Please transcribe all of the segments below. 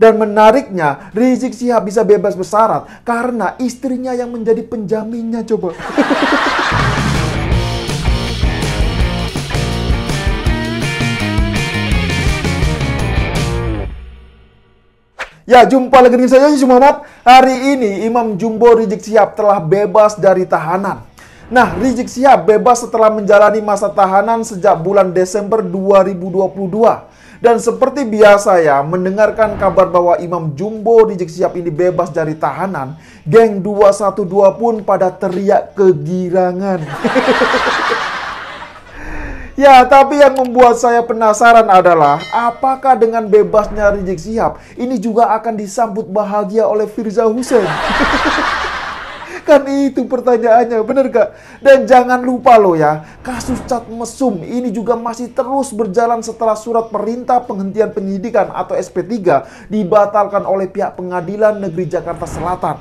Dan menariknya, Rizik Syihab bisa bebas bersyarat karena istrinya yang menjadi penjaminnya coba. Ya, jumpa lagi dengan saya Yusuf Muhammad. Hari ini Imam Jumbo Rizik Syihab telah bebas dari tahanan. Nah, Rizik Syihab bebas setelah menjalani masa tahanan sejak bulan Desember 2022. Dan seperti biasa ya, mendengarkan kabar bahwa Imam Jumbo Rizik Syihab ini bebas dari tahanan, geng 212 pun pada teriak kegirangan. Ya, tapi yang membuat saya penasaran adalah apakah dengan bebasnya Rizik Syihab ini juga akan disambut bahagia oleh Firza Husein? Kan itu pertanyaannya, bener gak? Dan jangan lupa loh ya, kasus Chat Mesum ini juga masih terus berjalan setelah surat perintah penghentian penyidikan atau SP3 dibatalkan oleh pihak Pengadilan Negeri Jakarta Selatan.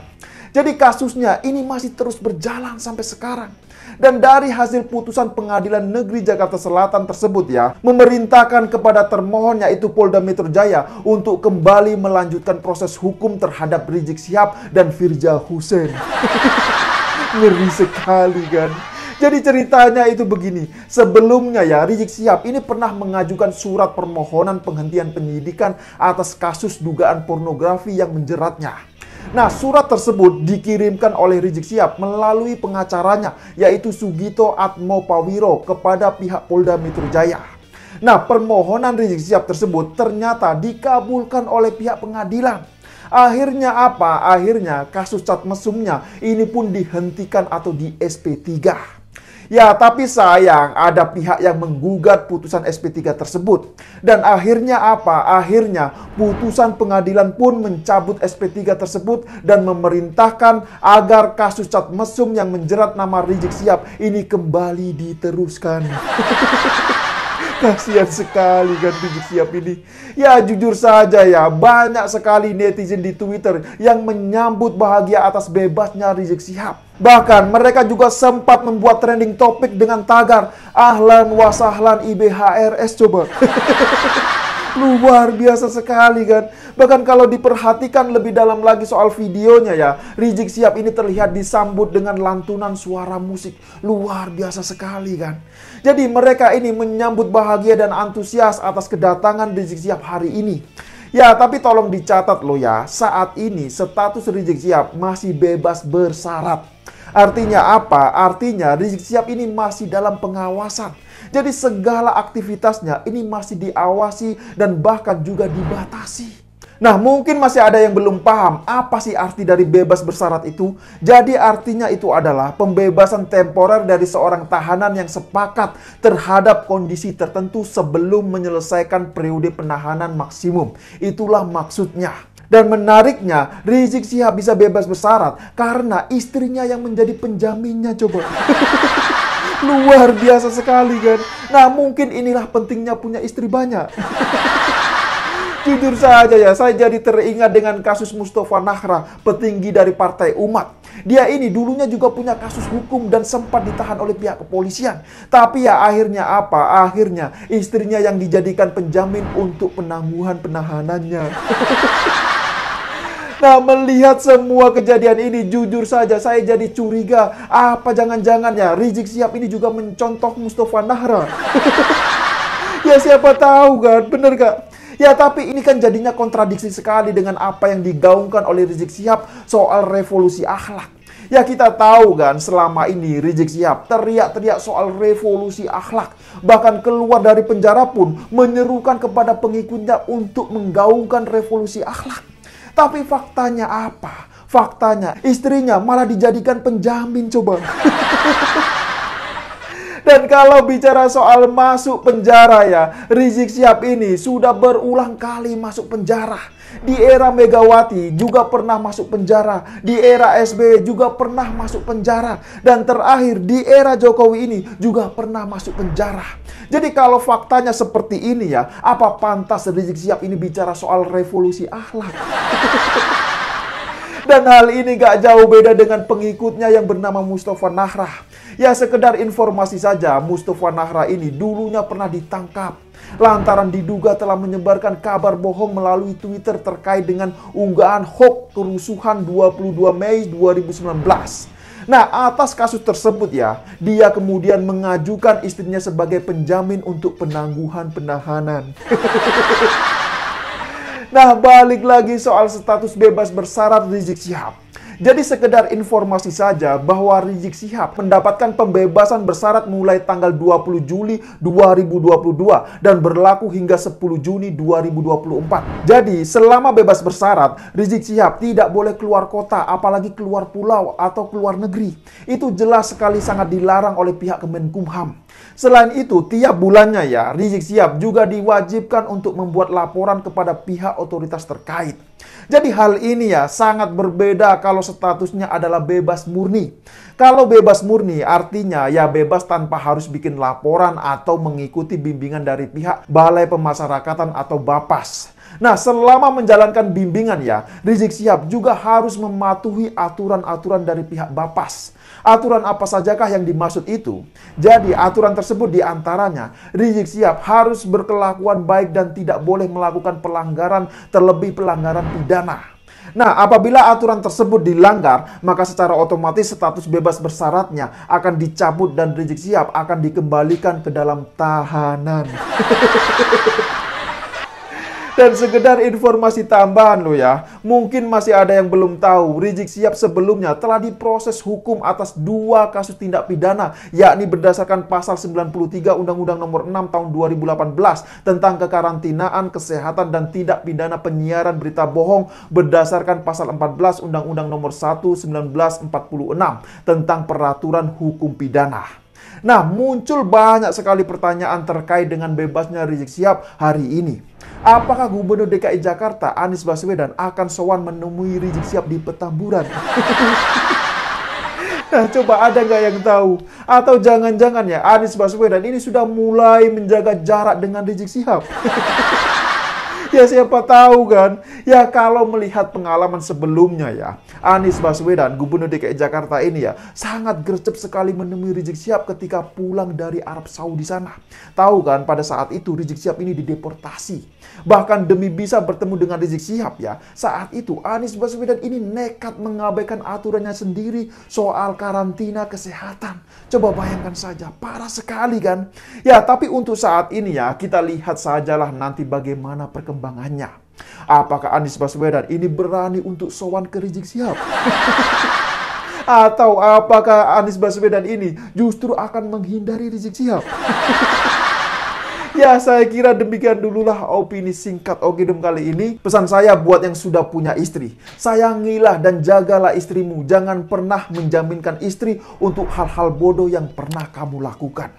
Jadi kasusnya ini masih terus berjalan sampai sekarang. Dan dari hasil putusan Pengadilan Negeri Jakarta Selatan tersebut ya, memerintahkan kepada termohon yaitu Polda Metro Jaya untuk kembali melanjutkan proses hukum terhadap Rizik Syihab dan Firza Husein. Ngeri sekali kan. Jadi ceritanya itu begini, sebelumnya ya Rizik Syihab ini pernah mengajukan surat permohonan penghentian penyidikan atas kasus dugaan pornografi yang menjeratnya. Nah, surat tersebut dikirimkan oleh Rizik Syihab melalui pengacaranya, yaitu Sugito Atmopawiro kepada pihak Polda Metro Jaya. Nah, permohonan Rizik Syihab tersebut ternyata dikabulkan oleh pihak pengadilan. Akhirnya apa? Akhirnya kasus Chat Mesumnya ini pun dihentikan atau di SP3. Ya, tapi sayang ada pihak yang menggugat putusan SP3 tersebut. Dan akhirnya apa? Akhirnya putusan pengadilan pun mencabut SP3 tersebut dan memerintahkan agar kasus Chat Mesum yang menjerat nama Rizik Syihab ini kembali diteruskan. Kasihan sekali kan Rizik Syihab ini. Ya jujur saja ya, banyak sekali netizen di Twitter yang menyambut bahagia atas bebasnya Rizik Syihab. Bahkan mereka juga sempat membuat trending topik dengan tagar Ahlan wa sahlan IBHRS coba. Luar biasa sekali kan. Bahkan kalau diperhatikan lebih dalam lagi soal videonya ya, Rizik Syihab ini terlihat disambut dengan lantunan suara musik. Luar biasa sekali kan. Jadi mereka ini menyambut bahagia dan antusias atas kedatangan Rizik Syihab hari ini. Ya, tapi tolong dicatat loh ya, saat ini status Rizik Syihab masih bebas bersyarat. Artinya apa? Artinya Rizik Syihab ini masih dalam pengawasan. Jadi segala aktivitasnya ini masih diawasi dan bahkan juga dibatasi. Nah, mungkin masih ada yang belum paham apa sih arti dari bebas bersyarat itu. Jadi artinya itu adalah pembebasan temporer dari seorang tahanan yang sepakat terhadap kondisi tertentu sebelum menyelesaikan periode penahanan maksimum. Itulah maksudnya. Dan menariknya, Rizik Syihab bisa bebas bersyarat karena istrinya yang menjadi penjaminnya coba. Luar biasa sekali kan. Nah, mungkin inilah pentingnya punya istri banyak. Jujur saja ya, saya jadi teringat dengan kasus Mustafa Nahra, petinggi dari Partai Umat. Dia ini dulunya juga punya kasus hukum dan sempat ditahan oleh pihak kepolisian. Tapi ya akhirnya apa? Akhirnya istrinya yang dijadikan penjamin untuk penangguhan penahanannya. Nah, melihat semua kejadian ini, jujur saja saya jadi curiga. Apa jangan-jangan ya Rizik Syihab ini juga mencontoh Mustafa Nahra? Ya siapa tahu kan, bener gak? Ya tapi ini kan jadinya kontradiksi sekali dengan apa yang digaungkan oleh Rizik Syihab soal revolusi akhlak. Ya kita tahu kan selama ini Rizik Syihab teriak-teriak soal revolusi akhlak. Bahkan keluar dari penjara pun menyerukan kepada pengikutnya untuk menggaungkan revolusi akhlak. Tapi faktanya apa? Faktanya istrinya malah dijadikan penjamin coba. Dan kalau bicara soal masuk penjara ya, Rizik Syihab ini sudah berulang kali masuk penjara. Di era Megawati juga pernah masuk penjara. Di era SBY juga pernah masuk penjara. Dan terakhir di era Jokowi ini juga pernah masuk penjara. Jadi kalau faktanya seperti ini ya, apa pantas Rizik Syihab ini bicara soal revolusi akhlak? Dan hal ini gak jauh beda dengan pengikutnya yang bernama Mustafa Nahra. Ya sekedar informasi saja, Mustafa Nahra ini dulunya pernah ditangkap. lantaran diduga telah menyebarkan kabar bohong melalui Twitter terkait dengan unggahan hoax kerusuhan 22 Mei 2019. Nah, atas kasus tersebut ya, dia kemudian mengajukan istrinya sebagai penjamin untuk penangguhan penahanan. Nah, balik lagi soal status bebas bersyarat Rizik Syihab. Jadi sekedar informasi saja bahwa Rizik Syihab mendapatkan pembebasan bersyarat mulai tanggal 20 Juli 2022 dan berlaku hingga 10 Juni 2024. Jadi selama bebas bersyarat, Rizik Syihab tidak boleh keluar kota, apalagi keluar pulau atau keluar negeri. Itu jelas sekali sangat dilarang oleh pihak Kemenkumham. Selain itu, tiap bulannya ya, Rizik Syihab juga diwajibkan untuk membuat laporan kepada pihak otoritas terkait. Jadi hal ini ya sangat berbeda kalau statusnya adalah bebas murni. Kalau bebas murni artinya ya bebas tanpa harus bikin laporan atau mengikuti bimbingan dari pihak Balai Pemasyarakatan atau Bapas. Nah, selama menjalankan bimbingan ya, Rizik Syihab juga harus mematuhi aturan-aturan dari pihak Bapas. Aturan apa sajakah yang dimaksud itu? Jadi, aturan tersebut diantaranya, Rizik Syihab harus berkelakuan baik dan tidak boleh melakukan pelanggaran, terlebih pelanggaran pidana. Nah, apabila aturan tersebut dilanggar, maka secara otomatis status bebas bersyaratnya akan dicabut dan Rizik Syihab akan dikembalikan ke dalam tahanan. Dan sekedar informasi tambahan loh ya, mungkin masih ada yang belum tahu, Rizik Syihab sebelumnya telah diproses hukum atas 2 kasus tindak pidana, yakni berdasarkan pasal 93 Undang-Undang Nomor 6 Tahun 2018 tentang kekarantinaan, kesehatan, dan tindak pidana penyiaran berita bohong berdasarkan pasal 14 Undang-Undang Nomor 1 1946 tentang peraturan hukum pidana. Nah, muncul banyak sekali pertanyaan terkait dengan bebasnya Rizik Syihab hari ini. Apakah Gubernur DKI Jakarta Anies Baswedan akan sowan menemui Rizik Syihab di Petamburan? Nah, coba ada nggak yang tahu? Atau jangan-jangan ya Anies Baswedan ini sudah mulai menjaga jarak dengan Rizik Syihab? Ya siapa tahu kan. Ya kalau melihat pengalaman sebelumnya ya, Anies Baswedan, Gubernur DKI Jakarta ini ya, sangat gercep sekali menemui Rizik Syihab ketika pulang dari Arab Saudi sana. Tahu kan pada saat itu Rizik Syihab ini dideportasi. Bahkan demi bisa bertemu dengan Rizik Syihab ya, saat itu Anies Baswedan ini nekat mengabaikan aturannya sendiri soal karantina kesehatan. Coba bayangkan saja, parah sekali kan? Ya, tapi untuk saat ini ya, kita lihat sajalah nanti bagaimana perkembangannya. Apakah Anies Baswedan ini berani untuk sowan ke Rizik Syihab? Atau apakah Anies Baswedan ini justru akan menghindari Rizik Syihab? Ya, saya kira demikian dululah opini singkat Okedum kali ini. Pesan saya buat yang sudah punya istri, sayangilah dan jagalah istrimu. Jangan pernah menjaminkan istri untuk hal-hal bodoh yang pernah kamu lakukan.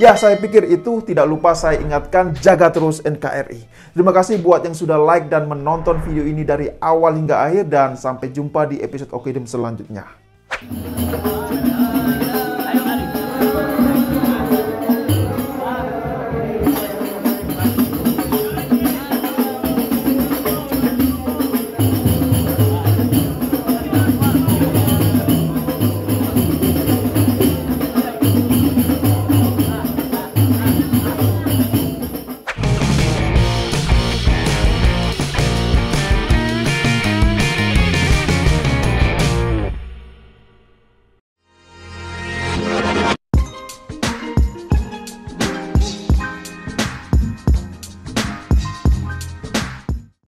Ya, saya pikir itu. Tidak lupa saya ingatkan, jaga terus NKRI. Terima kasih buat yang sudah like dan menonton video ini dari awal hingga akhir. Dan sampai jumpa di episode Okedum selanjutnya.